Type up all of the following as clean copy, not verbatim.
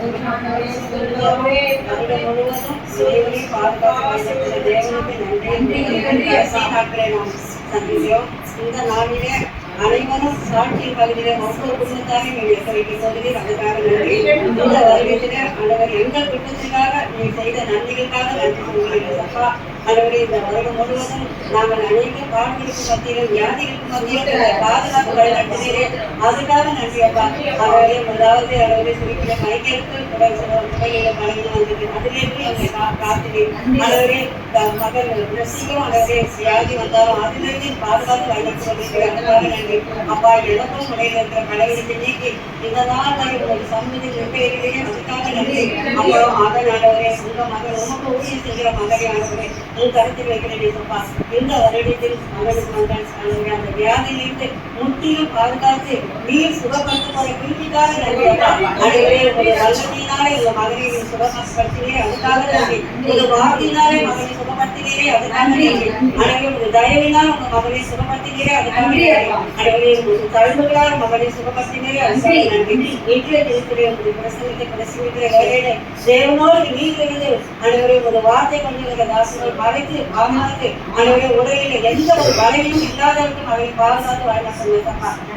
முழுவதும் இறைவனை பாதுகாத்து தேவனுக்கு நன்றி சந்திக்கிறோம். இந்த நாளிலே அனைவரும் சாட்சியின் பகுதியிலே ஒவ்வொரு குடும்பத்தாரையும் எடுக்க வைக்க சொல்கிறேன். அதுக்காக நன்றி. இந்த வருடத்திலே ஆண்டவர் எங்கள் குடும்பத்திற்காக நீ செய்த நன்றிகளுக்காக நன்றி சொல்கிறேன். அப்பா ஆண்டவரே, இந்த வருடம் முழுவதும் நாங்கள் அநேக பாடுகளுக்கு மத்தியிலும் வியாதிகளுக்கு மத்தியிலும் பாதுகாப்பு வழிநடத்தினீரே, அதுக்காக நன்றி அப்பா. ஆண்டவரே, முதலாவது ஆண்டவரே சுருக்கிற மைக்கேலுக்கு உடலில் பழகின வந்தது, அதிலிருந்து எங்களை காத்தினேன். ஆண்டவரே, மகள் சீக்கிரம் ஆண்டவரே வியாதி வந்தாலும் அதிலிருந்து பாதுகாப்பு வழிநடத்தி கொண்டிருக்கிறேன். அதுக்காக நன்றி அப்பா. எனக்கும் முறையில் இருக்கிற கடவுளுக்கு நீக்கி இந்த நாள் வரை ஒரு சம்மதி நிர்ணயிக்கிறேன். அதுக்காக நன்றி. அப்புறம் மகன் ஆண்டவரே, உங்க மகன் உமக்கு ஊழியம் செய்கிற மகனை ஆண்டவரே உன் கருத்தில் வைக்கிறேன் அப்பா. இந்த வருடத்தில் மகனுக்கு வந்தால் அந்த வியாதியிலிருந்து முற்றிலும் பாதுகாத்து நீர் சுகப்படுத்த போற குறிப்பிட்டாக நன்றி அப்பா. ஆண்டவரே, ஒரு வல்லமையினாலே உங்க மகனை சுகப்படுத்தினே, அதுக்காக நன்றி. ஒரு வார்த்தையினாலே மகனை சுகப்படுத்தினீரே, அதுக்காக நன்றி. ஆண்டவரே, ஒரு தயவினால் உங்க மகனை சுகப்படுத்தினீரே, அதுக்காக நன்றி. ஆண்டவரே, ஒரு தழும்புகளால் மகனை சுகப்படுத்தினீரே, அதுக்காக நன்றி. இன்றைய தினத்திலே ஒரு பிரசங்கத்தை பிரசங்கிக்கிற வேலையில தேவனோடு நீங்கிறது ஆண்டவரே, ஒரு வார்த்தை கொண்டு தாசனை மறைத்து பாதுகாத்து ஆண்டவரே உடலில் எந்த ஒரு பலவீனம் இல்லாதவருக்கும் அவரை பாதுகாத்து வாழ்க்கை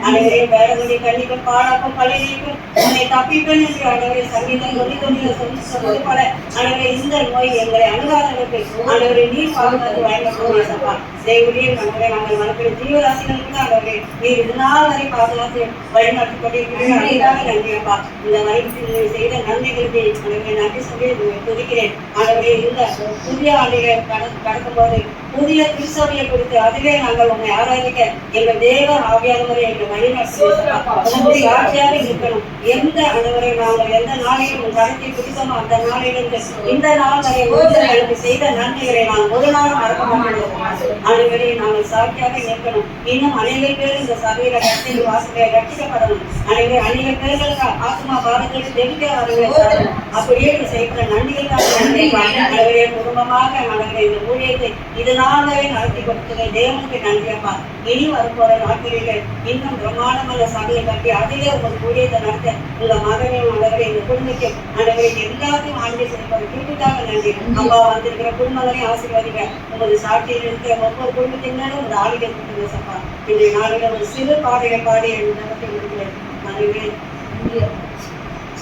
ஆண்டவரே, வேடனுடைய கண்ணிக்கும் பாடாக்கும் பள்ளிக்கும் உன்னை தப்பிப்பேன் என்று ஆண்டவரே சங்கீதம் சொல்வது போல ஆண்டவரே, இந்த நோய் எங்களை அணுகாதவருக்கு ஆண்டவரை நீர் பாதுகாத்து வாழ்க்கை தேவடியே ஆண்டவரே, நாங்கள் வளர்க்கிற ஜீவராசிகளுக்கு ஆண்டவரே நீர் இது நாள் வரை பாதுகாத்து வழிநடத்தி கொண்டிருக்கிறீர்கள். அதுக்காக நன்றி அப்பா. இந்த வரைக்கும் செய்த நன்மைகளுக்கு ஆண்டவரே நன்றி சொல்லி துதிக்கிறேன். ஆண்டவரே, இந்த புதிய ஆண்டிலே கடக்கும் போது புதிய திருச்சபையை குறித்து அதிலே நாங்கள் உண்மை ஆராதிக்க எங்கள் தேவ ஆவியானவரை எங்கள் வழிநடத்தி சாட்சியாக இருக்கணும். எந்த ஆண்டவரை நாங்கள் எந்த நாளிலும் கடத்தி பிடித்தமோ அந்த நாளிலிருந்து இந்த நாள் வரை எனக்கு செய்த நன்மைகளை நான் ஒரு நாளும் மறக்க மாட்டோம். ஆண்டவரை நாங்கள் சாட்சியாக இருக்கணும். இன்னும் அநேக பேர் இந்த சபையில கட்டி வாசலை ரட்சிக்கப்படணும். அநேக பேர்களுக்கு ஆத்மா பாரதத்தில் தெரிவிக்க வரவேற்கணும். அப்படியே செய்கிற நன்றிகளுக்காக நன்றி. ஆண்டவரே, குடும்பமாக ஆண்டவரே இந்த ஊழியத்தை இது நாள் வரை நடத்தி கொடுத்ததை தேவனுக்கு நன்றி அப்பா. இனி வரப்போற நாட்களிலே இன்னும் பிரம்மாண்டமான சபையை கட்டி அதிலே உங்கள் ஊழியத்தை நடத்த உங்க மகனையும் ஆண்டவரே இந்த குடும்பத்தை ஆண்டவரை எல்லாத்தையும் ஆண்டு செய்ய குறிப்பிட்டாக நன்றி அப்பா. வந்திருக்கிற குடும்பங்களையும் ஆசீர்வதிங்க. உங்களது சாட்சியில் இருக்கிற ஒவ்வொரு குடும்பத்தினரும் ஒரு ஆளுநர் கொடுத்துங்க சப்பா. இன்றைய நாளில் ஒரு சிறு பாடலை பாடி நடத்தி முடிக்கிறேன். அதுவே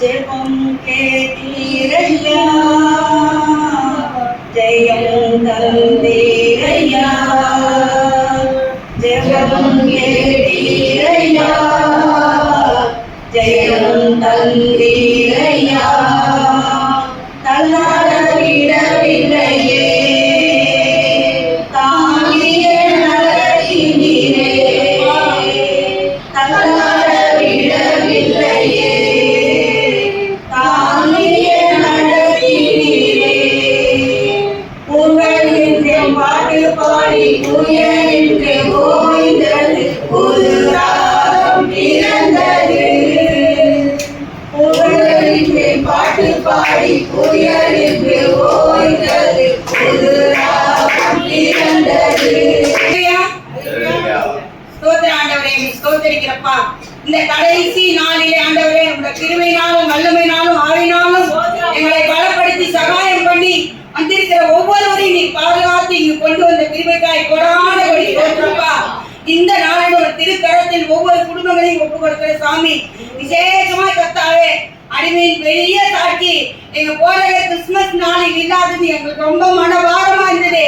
ஜெபம் கேட்டீரையா, ஜெயம் தந்தீரையா, ஜெபம் கேட்டீரையா, ஜெயம் தந்தீரையா, தள்ளாட விடவில்லையே, தாங்கிய நடத்தினீரே, தள்ளாட விடவில்லையே, பாட்டு பாடி உயர்ந்து ஓய்ந்தது புது ராகம் பிறந்தது. புகழின்றி பாட்டு பாடி உயர்ந்து ஓய்ந்தது புது ராகம் பிறந்தது. ஆண்டவரே, ஸ்தோத்திரிக்கிறப்பா. இந்த கடைசி நாளிலே ஆண்டவரே, உங்க கிருபையினாலும் வல்லமையினாலும் ஆவியினாலும் எங்களை பலப்படுத்தி சகாயம் பண்ணி வந்திருக்கிற ஒவ்வொருவரையும் நீ பாதுகாத்து இங்கு கொண்டு வந்த கிருபைக்காய் கொடான கொடி போற்றப்பா. இந்த நாளில் ஒரு திருக்கரத்தில் ஒவ்வொரு குடும்பங்களையும் ஒப்பு கொடுக்கிற சாமி, விசேஷமா கர்த்தாவே அடிமையின் பெரிய சாட்சி எங்க போதக கிறிஸ்துமஸ் நாளில் இல்லாதது எங்களுக்கு ரொம்ப மனபாரமா இருந்தது.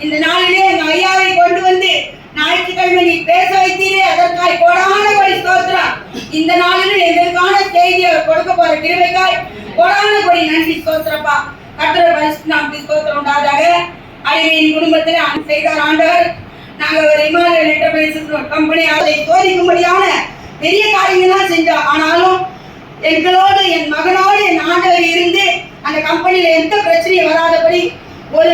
இந்த நாளிலே எங்க ஐயாவை கொண்டு வந்து ஞாயிற்றுக்கிழமை நீ பேச வைத்தீரே, அதற்காய் கொடான கொடி ஸ்தோத்திரம். இந்த நாளிலும் எங்களுக்கான செய்தி அவர் கொடுக்க போற கிருபைக்காய் கொடான கொடி நன்றி ஸ்தோத்திரப்பா. கர்த்தர் பரிசுத்த நாமத்துக்கு ஸ்தோத்திரம் உண்டாதாக. அடிமையின் குடும்பத்தில் செய்தார் ஆண்டவர். நாங்கள் ஒரு இமாலயன் என்டர்பிரைசஸ் கம்பெனி அதை சோதிக்கும்படியான பெரிய காரியங்கள்லாம் செஞ்சோம். ஆனாலும் எங்களோடு என் மகனோடு என் ஆண்டவர் இருந்து அந்த கம்பெனியில எந்த பிரச்சனையும் வராதபடி ஒரு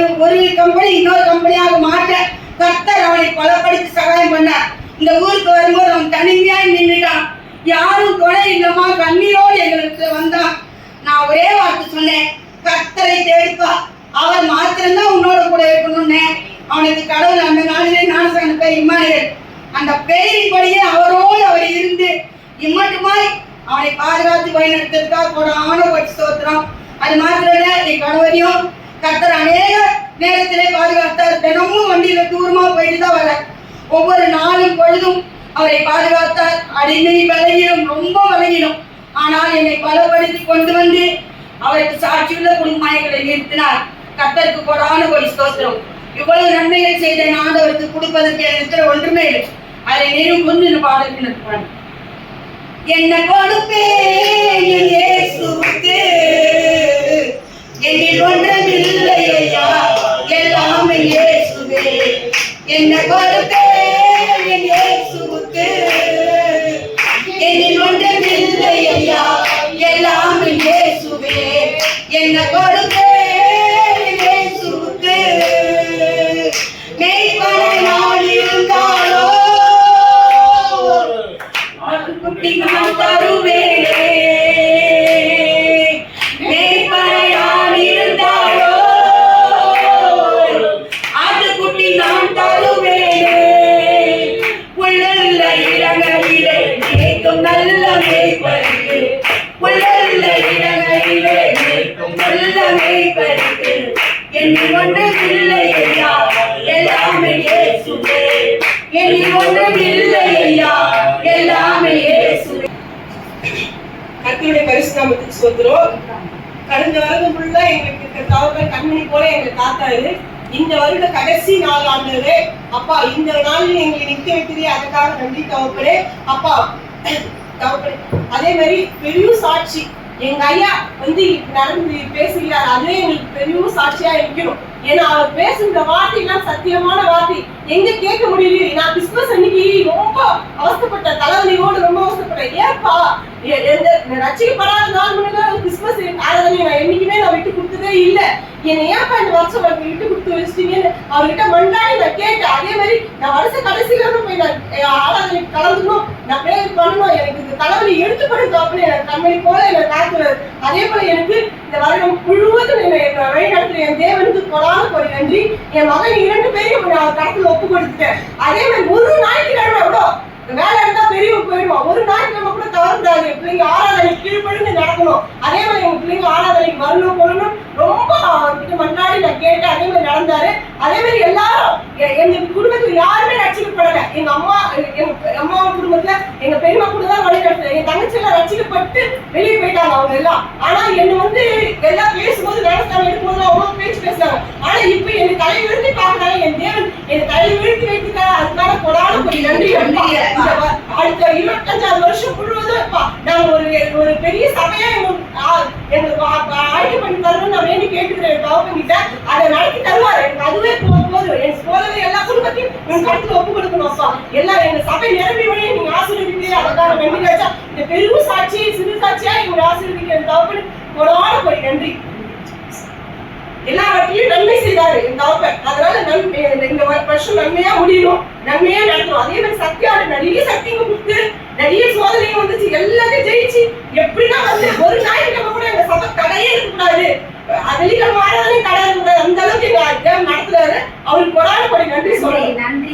கம்பெனி இன்னொரு கம்பெனியாக மாற்ற கர்த்தர் அவனை பலப்படுத்தி சகாயம் பண்ணார். இந்த ஊருக்கு வரும்போது அவன் தனிமையாய் நின்றுட்டான். யாரும் துணை இல்லமா கண்ணீரோடு எங்களுக்கு வந்தான். நான் ஒரே வார்த்தை சொன்னேன், கர்த்தரை தேடிப்பா, அவர் மாத்திரம்தான் உன்னோட கூட இருக்கணும்னு. அவனுக்கு கடவுள் அந்த நாளிலே நான் பேர் இம்மானுவேல், அந்த பெயரின்படியே அவரோடு அவர் இருந்து இம்மட்டுமாய் அவனை பாதுகாத்து வழிநடத்திற்காக கூட ஆணவ ஸ்தோத்திரம். அது மாத்திரம் என் கணவரையும் கர்த்தர் அநேக நேரத்திலே பாதுகாத்தார். தினமும் வண்டியில தூரமா போயிட்டு தான் வர. ஒவ்வொரு நாளும் பொழுதும் அவரை பாதுகாத்தார். அடிமை பலகீனம், ரொம்ப பலகீனம். ஆனால் என்னை பலப்படுத்தி கொண்டு வந்து அவருக்கு சாட்சியுள்ள குடும்பங்களை நிறுத்தினார். கர்த்தருக்கு கொடான கொடி ஸ்தோத்திரம். இவ்வளவு நன்மைகள் செய்த நான் அவருக்கு கொடுப்பதற்கு எனக்கு ஒன்றுமே இல்லை. அதை நேரும் கொண்டு பாடல் என்ன கொடுப்பேன் இயேசுவுக்கு, என்னில் ஒன்றுமில்லை ஐயா, எல்லாமே இயேசுவே. என்ன கொடுப்பேன் இயேசுவுக்கு, என்னில் ஒன்றுமில்லை ஐயா, எல்லாமே இயேசுவே. என்ன கொடுப்பேன் இயேசுவுக்கு, மெய்ப்பனை நான் இருந்தாலோ குட்டி நான் தருவேனே. மெய்ப்பனை நான் இருந்தாலோ அது குட்டி நான் தருவேனே. உள்ளுள்ள இடங்களிலே கேட்கும் நல்ல மேய்ப்பருக்கு, உள்ளுள்ள இடங்களிலே கேட்கும் நல்ல மேய்ப்பருக்கு, என்னில் ஒன்றுமில்லை ஐயா, எல்லாமே இயேசுவே. என்னில் ஒன்றுமில்லை ஐயா, எல்லாமே இயேசுவே. கர்த்தருடைய பரிசு நாமத்துக்கு ஸ்தோத்திரம். கடந்த வருடம் ஃபுல்லா எங்களுக்கு தகவல் கண்மணி போல எங்களை காத்தாரு. இந்த வருட கடைசி நாள் ஆண்டவரே அப்பா, இந்த நாளில் எங்களை நிக்க வைக்கிறே, அதுக்காக நன்றி தகப்பனே. அப்பா தகப்பனே, அதே மாதிரி பெரிய சாட்சி எங்க ஐயா வந்து நடந்து பேசுகிறார். அதுவே எங்களுக்கு பெரிய சாட்சியா இருக்கணும். ஏன்னா அவர் பேசுகிற வார்த்தைலாம் சத்தியமான வார்த்தை. எங்க கேட்க முடியல. நான் கிறிஸ்துமஸ் அன்னைக்கு ரொம்ப அவஸ்தப்பட்ட, தலைவலியோடு ரொம்ப அவஸ்தப்பட்டேன். ஏப்பா ரசிக்கப்படாத நாள் முன்னாடி கிறிஸ்துமஸ் ஆராதனை நான் என்னைக்குமே நான் விட்டு கொடுத்ததே இல்லை. என்னை ஏப்பா இந்த வருஷம் விட்டு கொடுத்து வச்சிட்டீங்கன்னு அவர்கிட்ட மண்டாடி நான் கேட்டேன். அதே மாதிரி நான் வருஷ கடைசியில போய் நான் ஆராதனை கலந்துக்கணும், நான் பிரேயர் பண்ணணும். எனக்கு இந்த தலைவலி எடுத்துப்படுது அப்படின்னு எனக்கு கண்மணி போல என்னை காத்துறாரு. அதே போல எனக்கு இந்த வருடம் முழுவதும் வழிநடத்துற என் தேவனுக்கு கொடான கொடி நன்றி. என் மகன் 2 பேரையும் நான் கடத்துல ஒப்பு கொடுத்துட்டேன். அதே மாதிரி ஒரு ஞாயிற்றுக்கிழமை கூட வேலை இருந்தா பெரியவங்க போயிடுவோம். ஒரு ஞாயிற்றுக்கிழமை கூட தவறுதாது. பிள்ளைங்க ஆராதனைக்கு கீழ்படிந்து நடக்கணும். அதே மாதிரி எங்க பிள்ளைங்க ஆராதனைக்கு வரணும் போகணும் ரொம்ப அவர்கிட்ட மன்னாடி நான் கேட்டேன். அதே மாதிரி நடந்தாரு. அதே மாதிரி எல்லாரும் எங்க குடும்பத்துல யாருமே ரட்சிக்கப்படல. எங்க அம்மா குடும்பத்துல எங்க பெரியம்மா கூட தான் வழிநடத்துல. என் தங்கச்சி எல்லாம் ரட்சிக்கப்பட்டு வெளியே போயிட்டாங்க அவங்க எல்லாம். ஆனா என்ன வந்து எல்லாம் பேசும்போது வேலைஸ்தானம் எடுக்கும்போது அவ்வளவு பேச்சு பேசுறாங்க. ஆனா இப்ப என் தலை விழுந்து பாக்குறாங்க. என் தேவன் என் தலை விழுந்து வைத்துக்காரு. அதுக்காக கொடான கொடி நன்றி. அடுத்த 25 வருஷம் முழுவதும் நாங்க ஒரு பெரிய சபையா எங்களுக்கு ஆய்வு பண்ணி தரணும்னு நான் வேண்டி கேட்டுக்கிறேன் கவர்மெண்ட். அதை நடத்தி தருவாரு. எனக்கு அதுவே போதும். என் போலவே எல்லா குடும்பத்தையும் என் கருத்துல ஒப்பு கொடுக்கணும். அப்பா எல்லாம் எங்க சபை நிரம்பி வழியை நீங்க ஆசீர்வதிக்கிறீங்க. அதுக்காக வேண்டி வச்சா இந்த பெரும் சாட்சி சிறு சாட்சியா எங்க ஆசீர்வதிக்கிற கவர்மெண்ட் கொடான கொடி நன்றி. எல்லாவற்றிலும் நன்மை செய்தாரு என் தகப்பன். அதனால இந்த வருஷம் நன்மையா முடியணும், நன்மையா நடத்தணும். அதே மாதிரி சக்தியோட நிறைய சக்திங்க கொடுத்து நிறைய சோதனையும் வந்துச்சு. எல்லாத்தையும் ஜெயிச்சு எப்படின்னா வந்து ஒரு ஞாயிற்றுக்கிழமை கூட எங்க சபை கடையே இருக்கக்கூடாது, வெள்ளிக்கிழமை ஆராதனை கடை இருக்கக்கூடாது. அந்த அளவுக்கு எங்க நடத்துறாரு. அவருக்கு கொடான கொடி நன்றி சொல்றேன். நன்றி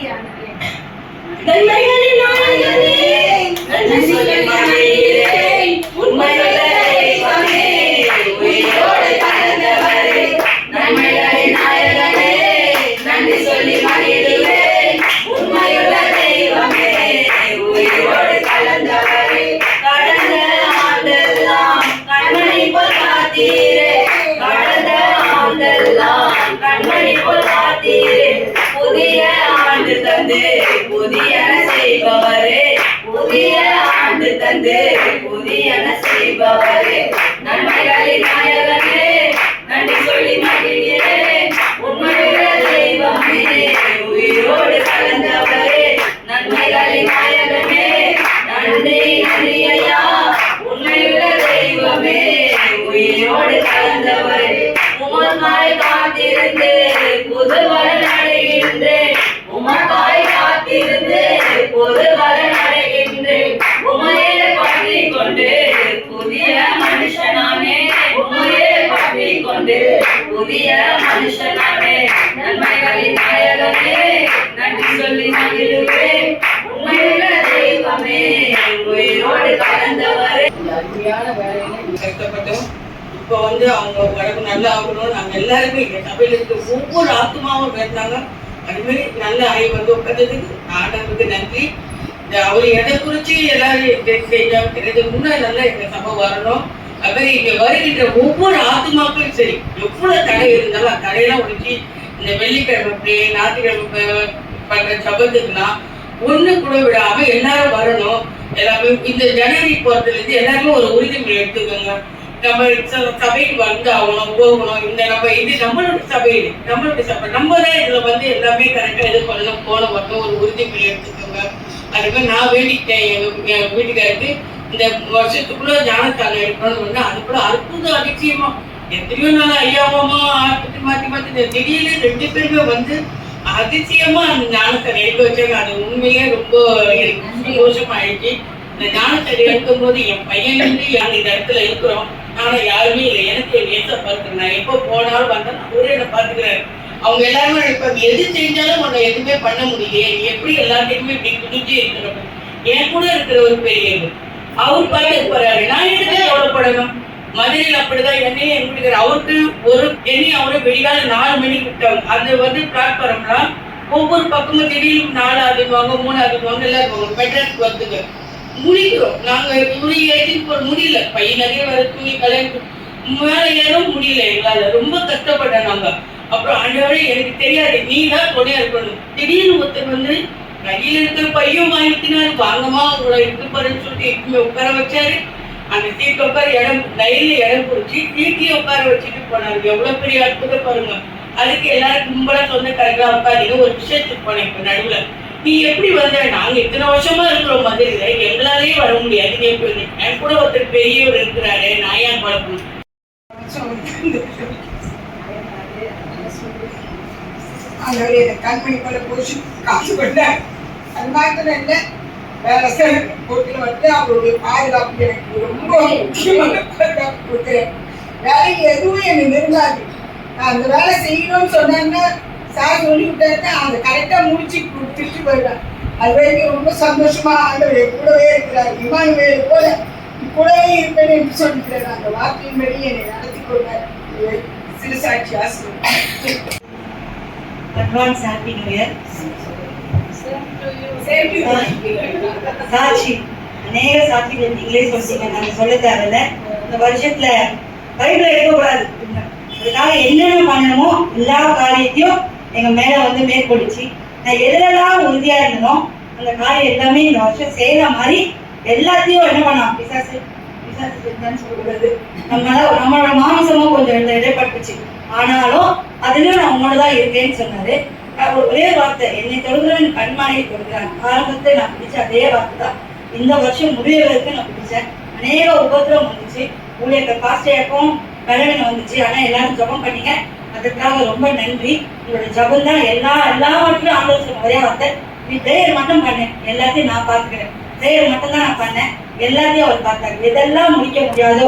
புதிய ஆண்டு தந்து புதியன செய்பவரே, புதிய ஆண்டு தந்து புதியன செய்பவரே, நன்மைகளின் நாயகனே நன்றி சொல்லி மகிழ்கிறேன். உண்மையுள்ள தெய்வமே உயிரோடு கலந்தவரே, நன்மைகளின் நாயகனே நன்றி நன்றி ஐயா. உண்மையுள்ள தெய்வமே உயிரோடு கலந்தவரே, உமக்காய் காத்திருந்து புது பலன் அடைகின்றேன். உமக்காய் காத்திருந்து புது பலன் அடைகின்றேன். உமையை பற்றி கொண்டு புதிய மனுஷ இப்போ வந்து அவங்க உடம்பு நல்லா ஆகணும். நாங்கள் எல்லாருமே எங்கள் சபையில் இருக்க ஒவ்வொரு ஆத்மாவும் வேண்டாங்க. அதுமாரி நல்ல ஆய் வந்து உட்காந்ததுக்கு ஆண்டவருக்கு நன்றி. அவர் எதை குறித்து எல்லாரும் செய்யறது முன்னே நல்லா எங்கள் சபை வரணும். அது மாதிரி இங்கே வருகின்ற ஒவ்வொரு ஆத்மாக்களும் சரி, எவ்வளோ தடை இருந்தாலும் அந்த தடையெல்லாம் ஒழிச்சு இந்த வெள்ளிக்கிழமை ஞாயிற்றுக்கிழமை பண்ற சபத்துக்குலாம் ஒண்ணு கூட விடாம எல்லாரும் வரணும். எல்லாமே இந்த ஜனவரி போறதுலேருந்து எல்லாருமே ஒரு உறுதிமொழி எடுத்துக்கோங்க. நம்ம சபைக்கு வந்து ஆகணும், போகணும். இந்த நம்ம இது நம்மளுடைய சபை, நம்ம தான் இதுல வந்து எல்லாமே கரெக்டா இது பண்ணணும், போன வரணும், ஒரு உறுதிமொழி எடுத்துக்கோங்க. அது மாதிரி நான் வேண்டிக்கிட்டேன் எங்க வீட்டுக்காருக்கு இந்த வருஷத்துக்குள்ள ஞானத்தாளம் எடுக்கணும்னு. அதுக்குள்ள அற்புதம் அதிசயமா எத்தனையோ நாள் ஐயாவமா மாத்தி திடீர்னு 2 பேருமே வந்து அதிசயமா அந்த ஞானத்தை எடுக்க வச்சாங்க. அது உண்மையே ரொம்ப சந்தோஷமாயிடுச்சு. இந்த ஞானத்தை எடுக்கும் போது என் பையன்லேருந்து இந்த இடத்துல இருக்கிறோம். ஆனா யாருமே இல்லை. எனக்கு என் ஏச பார்க்கிறேன். நான் எப்போ போனாலும் வந்தாலும் அவரே என்னை பார்த்துக்கிறாரு. அவங்க எல்லாருமே நினைப்பாங்க, எது செஞ்சாலும் உன்னை எதுவுமே பண்ண முடியலையே, நீ எப்படி எல்லாத்தையுமே இப்படி குடிஞ்சு இருக்கிறப்ப. என் கூட இருக்கிற ஒரு பெரியவர் அவர் பார்த்து போறாரு. நான் எதுக்கு எவ்வளவுப்படணும்? மதுரையில் அப்படிதான் என்னையே எங்க அவருக்கு ஒரு அவரை வெளியால 4 மணிக்கு விட்டாங்க. அது வந்து பிளாட்ஃபார்ம்லாம் ஒவ்வொரு பக்கமும் திடீர்னு 4 ஆகுவாங்க, 3 ஆகுவாங்க, எல்லாம் மெட்ராஸ்க்கு வந்துங்க முடிக்கிறோம். நாங்க ஏற்றிட்டு போற முடியல. பையன் நிறைய வர தூங்கி கல்யாணம் மேல ஏறவும் முடியல. எங்களால ரொம்ப கஷ்டப்பட்டேன் நாங்க. அப்புறம் ஆண்டவரே எனக்கு தெரியாது, நீ தான் துணையா இருக்கணும். திடீர்னு ஒருத்தர் வந்து கையில இருக்கிற பையன் வாங்கினாரு, வாங்கம்மா உங்களை இருக்கு பாருன்னு சொல்லிட்டு உட்கார வச்சாரு. அந்த சீட்டு உட்கார ரயில்ல இடம் பிடிச்சி சீட்லயே உட்கார வச்சுட்டு போனாரு. எவ்வளவு பெரிய அற்புதம் பாருங்க. அதுக்கு எல்லாரும் கும்பலா சொந்தக்காரங்களா உட்காந்து ஒரு விஷயத்துக்கு போனேன். இப்ப நடுவுல நீ எப்படி வந்த? நாங்க இத்தனை வருஷமா இருக்கிறோம் மதுரையில, எங்களாலேயே வர முடியாது. நீ எப்படி? என் கூட ஒருத்தர் பெரியவர் இருக்கிறாரு, நான் ஏன் குழப்பம்? கண்மணி போல போச்சு காசு பண்ணேன். அது மாத்திரம் இல்லை, வேலை போட்டியில் வந்து அவருடைய பாதுகாப்பு எனக்கு ரொம்ப முக்கியமான பாதுகாப்பு கொடுக்குறேன். வேலை எதுவும் எனக்கு நெருங்காது. நான் அந்த வேலை செய்யணும்னு சொன்னாங்கன்னா சார் சொல்லி விட்டாருன்னா அந்த கரெக்டாக முடிச்சு கொடுத்துட்டு போயிடுவேன். அது வரைக்கும் ரொம்ப சந்தோஷமா ஆண்டவர் கூடவே இருக்கிறார். இமானுவேல் போல கூடவே இருப்பேன்னு என்று சொல்லிக்கிறேன். அந்த வார்த்தையின்படி என்னை நடத்தி கொண்டார். சிறு சாட்சி ஆசிரியர். Advance happy new year. சாட்சி அநேக சாட்சிகள் நீங்களே சொல்லிட்டீங்க, நாங்கள் சொல்ல தேவையில்ல. இந்த வருஷத்துல பைபிளை எடுக்கக்கூடாது, அதுக்காக என்னென்ன பண்ணணுமோ எல்லா காரியத்தையும் எங்க மேல வந்து மேற்கொள்ளிச்சு. நான் எதுலாம் உறுதியா இருந்தனோ அந்த காரியம் எல்லாமே இந்த வருஷம் செய்யற மாதிரி எல்லாத்தையும் என்ன பண்ணலாம். பிசாசு சொல்லக்கூடாது, நம்மளோட மாமிசமும் கொஞ்சம் இடைப்பட்டுச்சு. ஆனாலும் அதுலயும் நான் உங்களோடதான் இருக்கேன்னு சொன்னாரு. ஒரே வார்த்தை, என்னை தொழுகிறவன் கண்மாயை கொடுக்கிறான். ஆரம்பத்தை நான் பிடிச்ச அதே வார்த்தை தான் இந்த வருஷம் முடியறதுக்கு நான் பிடிச்சேன். அநேக உபத்திரம் வந்துச்சு, ஊழியர்க்க பாஸ்டேக்கும் கடவுள் வந்துச்சு. ஆனா எல்லாரும் ஜபம் பண்ணீங்க, அதுக்காக ரொம்ப நன்றி. உங்களோட ஜபம் தான் எல்லாவற்றிலும் ஆலோசனை. ஒரே வார்த்தை, நீ பிரேயர் மட்டும் பண்ணேன், எல்லாத்தையும் நான் பார்த்துக்கிறேன். பிரேயர் மட்டும் தான் நான் பண்ணேன், எல்லாத்தையும் அவர் பார்த்தாரு. எதெல்லாம் முடிக்க முடியாதோ,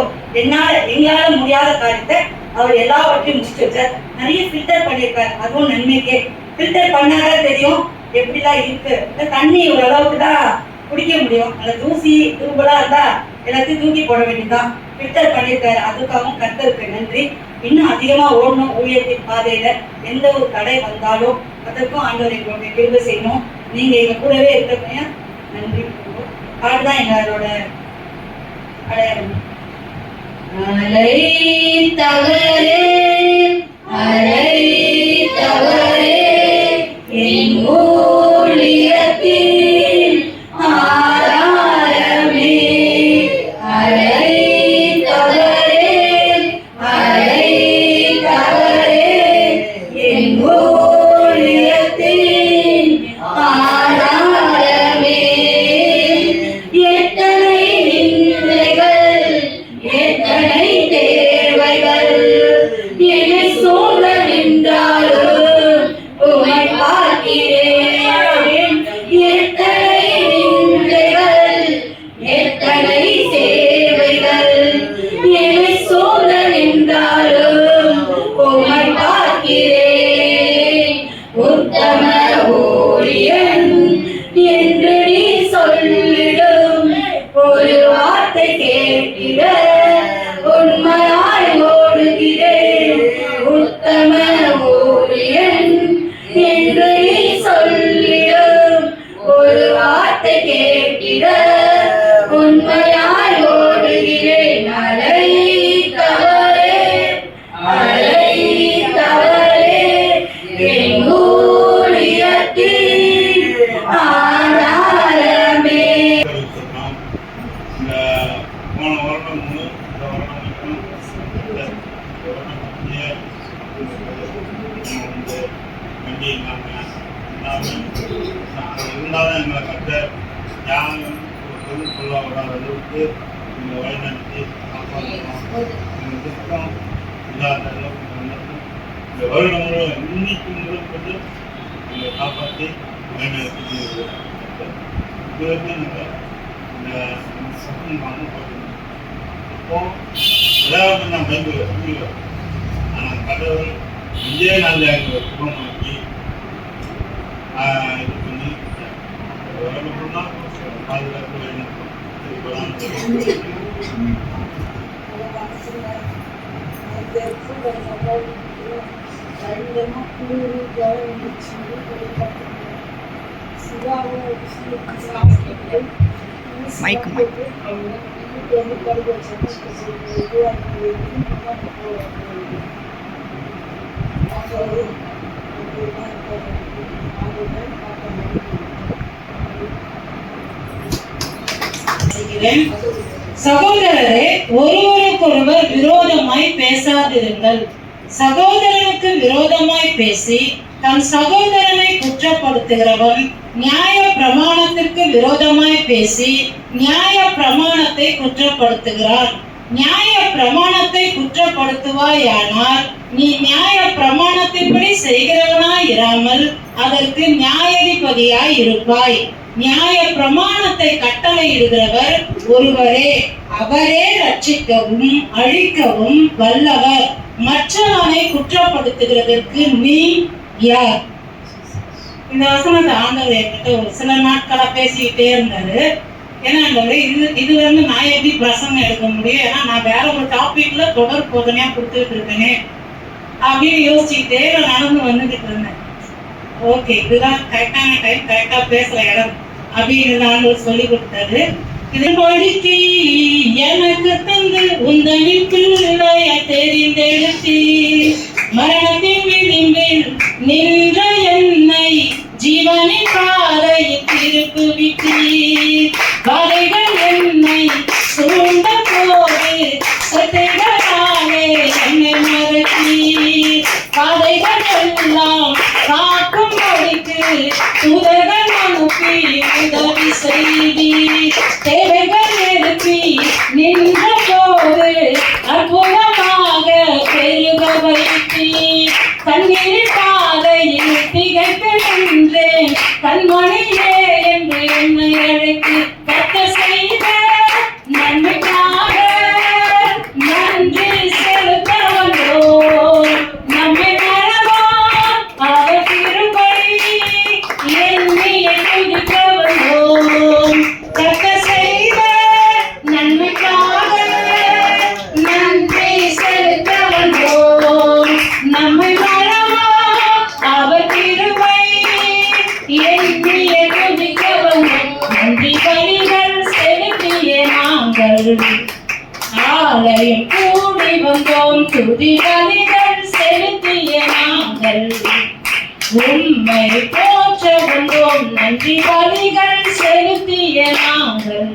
எங்களால முடியாத காரியத்தை அவர் எல்லாவற்றையும் முடிச்சு வச்சார். நிறைய ஃபில்டர் பண்ணியிருக்காரு, அதுவும் நன்மைக்கே. ஃபில்டர் பண்ணாதான் தெரியும் எப்படிலாம் இருக்கு. இந்த தண்ணி ஒரு அளவுக்கு தான் குடிக்க முடியும். அந்த தூசி தூம்பலா இருந்தா எல்லாத்தையும் தூக்கி போட வேண்டியதுதான். ஃபில்டர் பண்ணியிருக்காரு, அதுக்காகவும் கர்த்தருக்கு நன்றி. இன்னும் அதிகமா ஓடணும் ஊழியத்தின் பாதையில. எந்த ஒரு தடை வந்தாலும் அதற்கும் ஆண்டவர் எங்களுடைய கிருபை செய்யணும். நீங்க எங்க கூடவே இருக்கிறீங்க, நன்றி. அதுதான் எங்களோட அடையாளம். அலை தவறே அலை தவறே என் ஊழியத்தில் ஆராரமே. அலை தவறே அலை தவறே என் ஊழியத்தில் ஆராரமே. எத்தனை நிந்தைகள், எத்தனை தேவைகள் ஓடுகிறேன் உத்தம ஊழியன் என்று நீ சொல்லிடும் ஒரு வார்த்தை கேட்டிட உண்மையாய் ஓடுகிறேன் அழைத்தவரே அழைத்தவரே என் ஊழியத்தின் ஆதாரமே. போன வருடம் இந்த வருடம் வண்டி இருந்தாலும் எங்களை கட்ட யாரும் சொல்ல விடாத அளவுக்கு எங்களை வழிநடத்தி காப்பாற்றணும். எங்கள் திட்டம் இல்லாத அளவுக்கு இந்த வருடம் முழுவதும் இன்னைக்கு முதற்கொண்டு எங்களை காப்பாற்றி வழிநடத்தி இதுவரைக்கும் நாங்கள் இந்த சட்டம் வாங்க போட்டுருந்தோம். இப்போ ஏதாவது நான் பயன்படுத்த ஆனால் கடவுள் இதே நாளில் எங்களை சுகமாக்கி இது பண்ணி வரணும்னா பாதுகாப்பு வேணும். மைக் சகோதரரே, ஒருவருக்கொருவர் விரோதமாய் பேசாதிருங்கள். சகோதரனுக்கு விரோதமாய் பேசி தன் சகோதரனை குற்றப்படுத்துகிறவன் நியாய பிரமாணத்திற்கு விரோதமாய் பேசி நியாய பிரமாணத்தை குற்றப்படுத்துகிறான். நியாய பிரமாணத்தை குற்றப்படுத்துவாயானால் நீ நியாய பிரமாணத்தின்படி செய்கிறவனாய் இராமல் அதற்கு நியாயாதிபதியாய் இருப்பாய். நியாய பிரமாணத்தை கட்டளையிடுகிறவர் ஒருவரே, அவரே ரட்சிக்கவும் அழிக்கவும் வல்லவர். மற்றவனை குற்றப்படுத்துகிறதற்கு நீ யார்? இந்த வசனத்தை ஆண்டவர் என்கிட்ட ஒரு சில நாட்களா பேசிக்கிட்டே இருந்தாரு. ஏன்னா இதுல இருந்து நான் எப்படி பிரசங்கம் எடுக்க முடியும்? ஏன்னா நான் வேற ஒரு டாபிக்ல தொடர் போதனையா கொடுத்துட்டு இருக்கேனே அப்படின்னு யோசிச்சுக்கிட்டே நான் நடந்து வந்துகிட்டு இருந்தேன். ஓகே, இதுதான் கரெக்டான டைம், கரெக்டா பேசுற இடம் அப்படின்னு ஆண்டவர் சொல்லி கொடுத்தாரு. இதன்படிக்கு எனக்கு தந்து உந்தனின் பிள்ளைய தெரிந்தெடுத்தி மரணத்தின் விளிம்பில் நின்ற என்னை ஜீவனின் பாதையில் திருப்புவித்தீர். வலைகள் என்னை சூழ்ந்த போது சட்டைகளாலே என்னை மறத்தீர். பாதைகள் எல்லாம் காக்கும்படிக்கு தூதர்கள் அனுப்பி உதவி செய்தீர். தேவைகள் எழுப்பி நின்ற போது அற்புதமாக பெருக வைத்தீர். கண்ணீர் பாதையில் திகைத்து நின்றேன். கண்மணியே என்று என்னை அழைத்து கத்த செய்த நன்மைக்காக நன்றி செலுத்த வந்தோம். நம்மை மறவோம் அவர் கிருபை எண்ணிய துதிக்க வந்தோம். கத்த செய்த நன்மைக்காக நன்றி செலுத்த வந்தோம். நம்மை மறவோம் அவர் கிருபை எண்ணிய துதிக்க வந்தோம். நன்றி பலிகள் செலுத்திய நாங்கள் ஆலயம் கூடி வந்தோம். துதி பலிகள் செலுத்திய நாங்கள் உம்மை போற்ற வந்தோம். நன்றி பலிகள் செலுத்திய நாங்கள்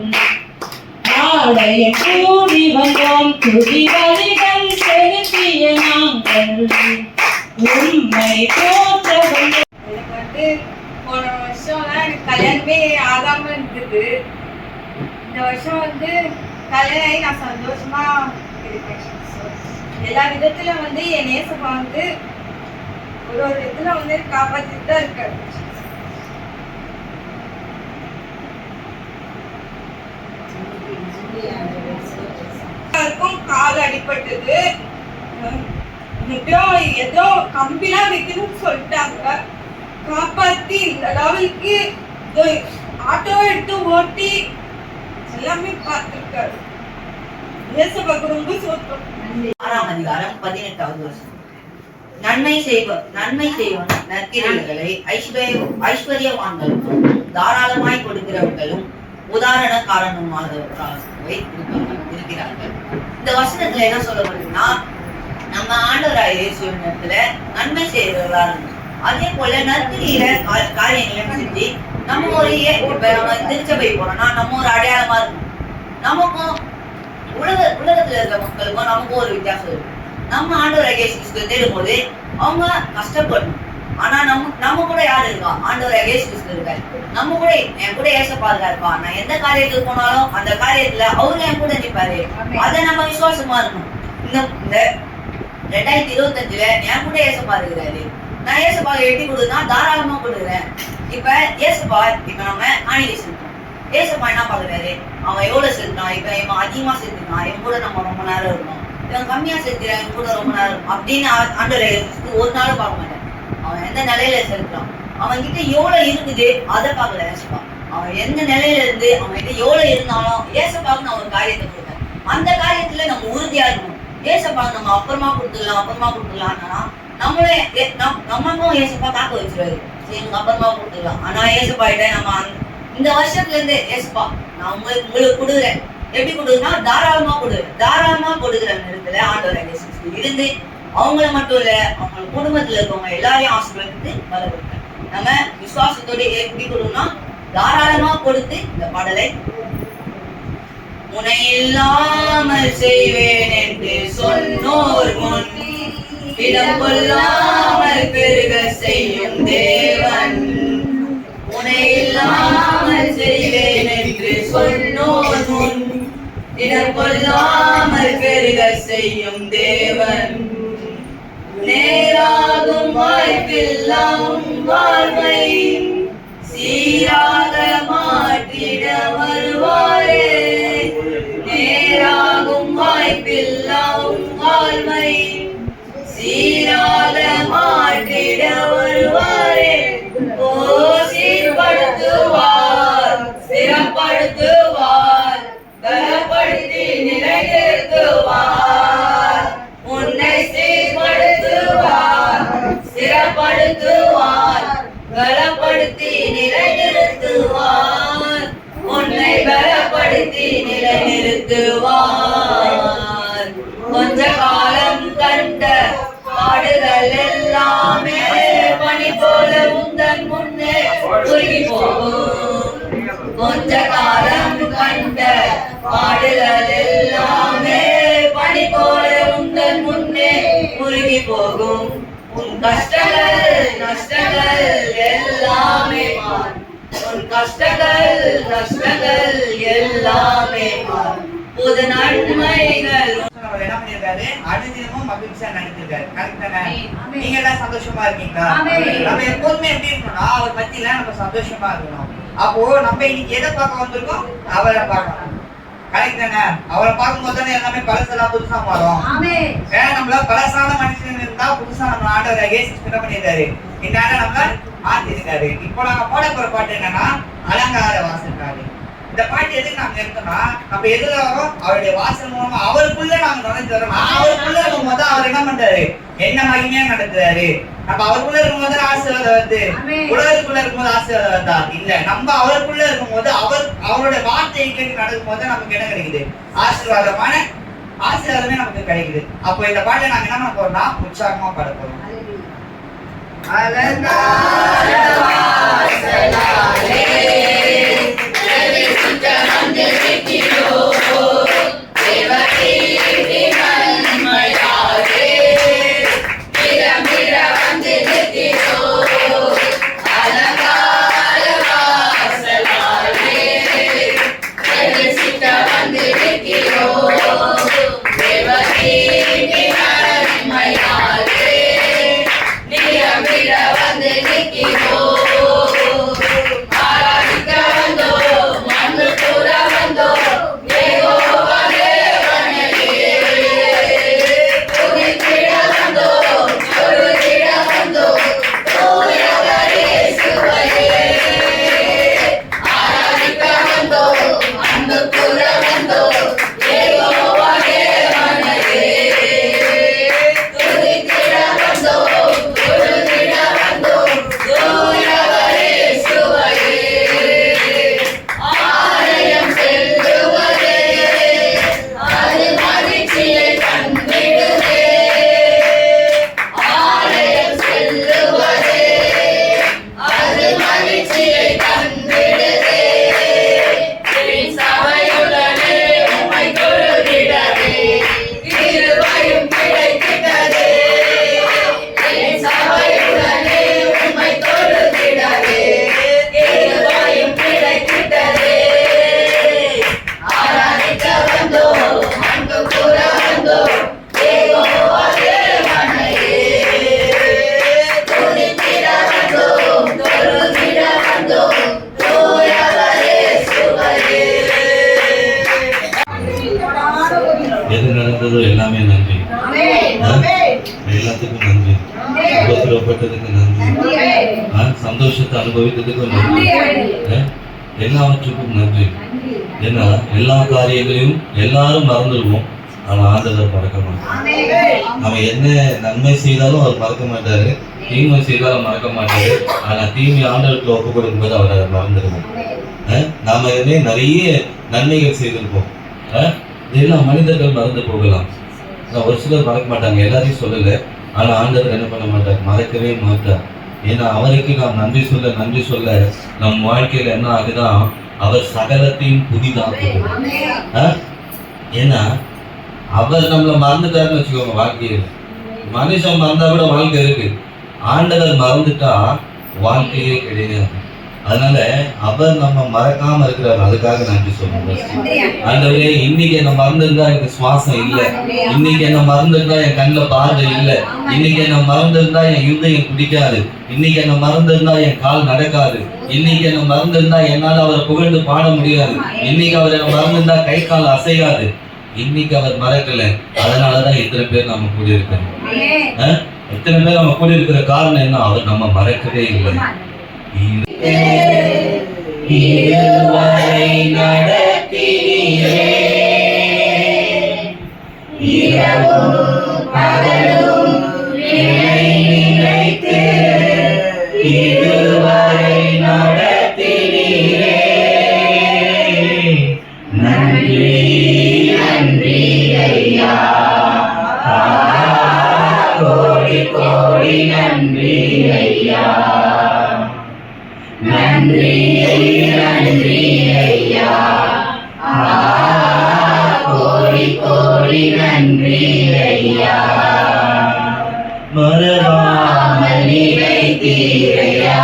ஆலயம் கூடி வந்தோம். துதி பலிகள் செலுத்திய நாங்கள் உம்மை போற்ற வந்தோம். எனக்கு போன வருஷம்லாம் எனக்கு கல்யாணமே ஆகாம இருந்தது. இந்த வருஷம் கல்யாணம் நான் சந்தோஷமா இருக்கேன். எல்லா விதத்துல என் நேசப்பா ஒரு ஒரு விதத்துல காப்பாத்திட்டு தான் இருக்காரு. கால் அடிபட்டது, ஏதோ கம்பிலாம் வைக்கணும்னு சொல்லிட்டாங்க. காப்பாத்தி இந்த லெவலுக்கு ஆட்டோ எடுத்து ஓட்டி எல்லாமே பார்த்துருக்காரு. ரொம்ப சோத்தம். 6ஆம் அதிகாரம் 18வது வசனம். நன்மை செய்வன் நற்கிரியைகளை ஐஸ்வர்யவான்களுக்கும் தாராளமாய் கொடுக்கிறவர்களும் உதாரண காரணமானவர்களாகவே இருக்கிறார்கள். இந்த வசனத்துல என்ன சொல்லப்படுதுன்னா, நம்ம ஆண்டவராய் இயேசுவினிடத்துல நன்மை செய்யறவர்களா இருக்கணும். அதே போல நற்கிரியில காரியங்களையும் செஞ்சு நம்ம ஒரு நம்ம திருச்சபை போறோம்னா நம்ம ஒரு அடையாளமா இருக்கணும். நமக்கும் உலகத்துல இருக்க மக்களுக்கும் நமக்கும் ஒரு வித்தியாசம் இருக்கு. நம்ம ஆண்டவராகிய இயேசு கிறிஸ்துவை தேடும் போது அவங்க கஷ்டப்படணும். ஆனா நம்ம கூட யாரு இருக்கா? ஆண்டவராகிய இயேசு கிறிஸ்து இருக்காரு. நம்ம கூட என் கூட ஏசப்பா இருப்பா. நான் எந்த காரியத்துக்கு போனாலும் அந்த காரியத்துல அவரு என் கூட நிற்பாரு. அதை நம்ம விசுவாசமா இருக்கணும். இந்த 2025ல என் கூட ஏசப்பா இருக்கிறாரு. நான் ஏசப்பா எட்டி கொடுக்குறேன்னா தாராளமா கொடுக்குறேன். இப்ப ஏசப்பா இப்ப நம்ம காணிக்கை செலுத்தோம். ஏசப்பா என்ன பாக்குறாரு? அவன் எவ்வளவு செலுத்தான், இப்ப இவன் அதிகமா செலுத்தினான், இவன் கூட நம்ம ரொம்ப நேரம் இருக்கணும், இவன் கம்மியா செலுத்துறான், இவன் கூட ரொம்ப நேரம் இருக்கும் அப்படின்னு ஆண்டவரை ஒரு நாளும் பார்க்க மாட்டேன். அவன் எந்த நிலையில செலுத்துறான், அவன் கிட்ட எவ்வளவு இருக்குது அதை பார்க்கல ஏசப்பா. அவன் எந்த நிலையில இருந்து அவன் கிட்ட எவ்வளவு இருந்தாலும் ஏசப்பாவுக்கு நான் ஒரு காரியத்தை கொடுத்தேன். அந்த காரியத்துல நம்ம உறுதியா இருக்கணும். ஏசப்பாவுக்கு நம்ம அப்புறமா கொடுத்துடலாம்னா நம்மளே நமக்கும் ஏசப்பா காக்க வச்சிருவாரு. சரி எனக்கு அப்புறமா கொடுத்துடலாம். ஆனா ஏசப்பா கிட்ட நம்ம இந்த வருஷத்துல இருந்து ஏசப்பா நான் உங்களுக்கு கொடுக்குறேன். எப்படி கொடுக்குறேன்னா தாராளமா கொடுக்குறேன். தாராளமா கொடுக்குற நேரத்துல ஆண்டவராகிய இயேசு இருந்து அவங்கள மட்டும் இல்ல அவங்க குடும்பத்துல இருக்கவங்க எல்லாரையும் ஆசீர்வதித்து வளர்க்கிறேன். நம்ம விசுவாசத்தோட எப்படி கொடுக்கணும்னா தாராளமா கொடுத்து இந்த பாடலை உன்னை இல்லாமல் செய்வேன் என்று சொன்னோர் முன் இடம் கொள்ளாமல் பெருக செய்யும் தேவன். உன்னை இல்லாமல் செய்வேன் என்று சொன்னோர் முன் இடம் கொள்ளாமல் பெருக செய்யும் தேவன். நேராகும் வாய்ப்பில்லாம் வாழ்வை சீராக மாற்றிட வருவாரே. நேராகும் வாய்ப்பில்லாம் வாழ்வை சீராக மாற்றிட வருவாரே. ஓ சீர்படுத்துவார், ஸ்திரப்படுத்துவார், பலப்படுத்தி நிலைநிறுத்துவார். உன்னை சீர்படுத்துவார், ஸ்திரப்படுத்துவார், பலப்படுத்தி நிலைநிறுத்துவார். உன்னை பலப்படுத்தி நிலைநிறுத்துவார். கொஞ்ச காலம் கண்ட பாடுகள் எல்லாமே பனி போல உந்தன் முன்னே உருகி போகும். கொஞ்ச காலம் கண்ட பாடுகள் எல்லாமே பனி போல உந்தன் முன்னே உருகி போகும். உன் கஷ்டங்கள் நஷ்டங்கள் எல்லாமே மாறும். உன் கஷ்டங்கள் நஷ்டங்கள் எல்லாமே மாறும். புது நன்மைகள் அவர் என்ன பண்ணிருக்காரு? அனுதினமும் மகிழ்ச்சியா நடிச்சிருக்காரு. கரெக்ட் தானே? நீங்க எல்லாம் சந்தோஷமா இருக்கீங்களா? நம்ம எப்போதுமே எப்படி இருக்கணும்னா அவர் பத்தியில நம்ம சந்தோஷமா இருக்கணும். அப்போ நம்ம இன்னைக்கு எதை பார்க்க வந்திருக்கோம்? அவரை பார்க்கணும். கரெக்ட் தானே? அவரை பார்க்கும்போது தானே எல்லாமே பழசெல்லாம் புதுசா மாறும். ஏன்னா நம்மள பழசான மனுஷன் இருந்தா புதுசா நம்ம ஆண்டவராகிய இயேசு என்ன பண்ணிருக்காரு? இந்த ஆண்டை நம்மள மாத்திருக்காரு. இப்போ நாங்க பாட போற பாட்டு என்னன்னா அலங்கார வாசல்காரே. இந்த பாட்டு எதுக்கு நாங்க இருக்கோம்னா நம்ம எதுல வரோம்? அவருடைய வாசல் மூலமா அவருக்குள்ள நாங்க நுழைஞ்சு வரோம். அவருக்குள்ள இருக்கும்போது அவர் என்ன பண்றாரு? என்ன மகிமையா நடத்துறாரு. நம்ம அவருக்குள்ள இருக்கும்போது ஆசீர்வாதம் வருது. உலகத்துக்குள்ள இருக்கும்போது ஆசீர்வாதம் வருதா? இல்ல. நம்ம அவருக்குள்ள இருக்கும்போது அவருடைய வார்த்தையை கேட்டு நடக்கும் போது நமக்கு என்ன கிடைக்குது? ஆசீர்வாதமே நமக்கு கிடைக்குது. அப்போ இந்த பாட்டை நாங்க என்ன பண்ண போறோம்னா உற்சாகமா பாட போறோம். அலங்கார வாசலாலே வந்து நிற்கிறோம். ஆசீர்வப்பட்டதுக்கு நன்றி. சந்தோஷத்தை அனுபவித்ததுக்கு நன்றி. எல்லாவற்றுக்கும் நன்றி. ஏன்னா எல்லா காரியங்களையும் எல்லாரும் மறந்துடுவோம், ஆனா ஆண்டவர் மறக்க மாட்டார். நம்ம என்ன நன்மை செய்தாலும் அவர் மறக்க மாட்டாரு, தீமை செய்தாலும் மறக்க மாட்டாரு. ஆனா தீமை ஆண்டவருக்கு ஒப்பு கொடுக்கும் போது அவர் அதை மறந்துடுவோம். நாம நிறைய நன்மைகள் செய்திருப்போம், இதெல்லாம் மனிதர்கள் மறந்து போகலாம். ஒரு சிலர் மறக்க மாட்டாங்க, எல்லாரையும் சொல்லல. ஆனா ஆண்டவர் என்ன பண்ண மாட்டார், மறக்கவே மாட்டார். ஏன்னா அவருக்கு நாம் நன்றி சொல்ல நம் வாழ்க்கையில என்ன ஆகுதான், அவர் சகலத்தையும் புதிதாக்குவார். ஏன்னா அவர் நம்மளை மறந்துட்டாருன்னு வச்சுக்கோங்க. வாழ்க்கையில் மனுஷன் மறந்தா கூட வாழ்க்கை இருக்கு, ஆண்டவர் மறந்துட்டா வாழ்க்கையே கிடையாது. அதனால அவர் நம்ம மறக்காம இருக்கிறார், அதுக்காக நன்றி சொல்லுவோம். ஆண்டவரே, இன்னைக்கு என்ன மறந்துருந்தா எனக்கு சுவாசம் இல்லை, இன்னைக்கு என்ன மறந்துருந்தா என் கண்ணில் பார்வை இல்லை, இன்னைக்கு என்ன மறந்துருந்தா என் இருதயம் பிடிக்காது, இன்னைக்கு என்ன மறந்துருந்தா என் கால் நடக்காது, இன்னைக்கு என்ன மறந்துருந்தா என்னால அவரை புகழ்ந்து பாட முடியாது, இன்னைக்கு அவர் என்ன மறந்துருந்தா கை கால் அசையாது. இன்னைக்கு அவர் மறக்கல, அதனாலதான் இத்தனை பேர் நம்ம கூடி இருக்கிறோம். இத்தனை பேர் நம்ம கூடி இருக்கிற காரணம் என்ன, அவர் நம்ம மறக்கவே இல்லை. இதுவரை நடத்தினீரே, இரவும் பகலும் என்னை நினைத்து இதுவரை நடத்தினீரே. நன்றி நன்றி ஐயா, கோடி கோடி நன்றி ஐயா. நன்றி நன்றி ஐயா, கோடி கோடி நன்றி ஐயா. மறவாமல் நினைத்தீரையா,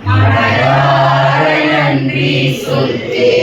மறவாத நன்றி சொல்லே.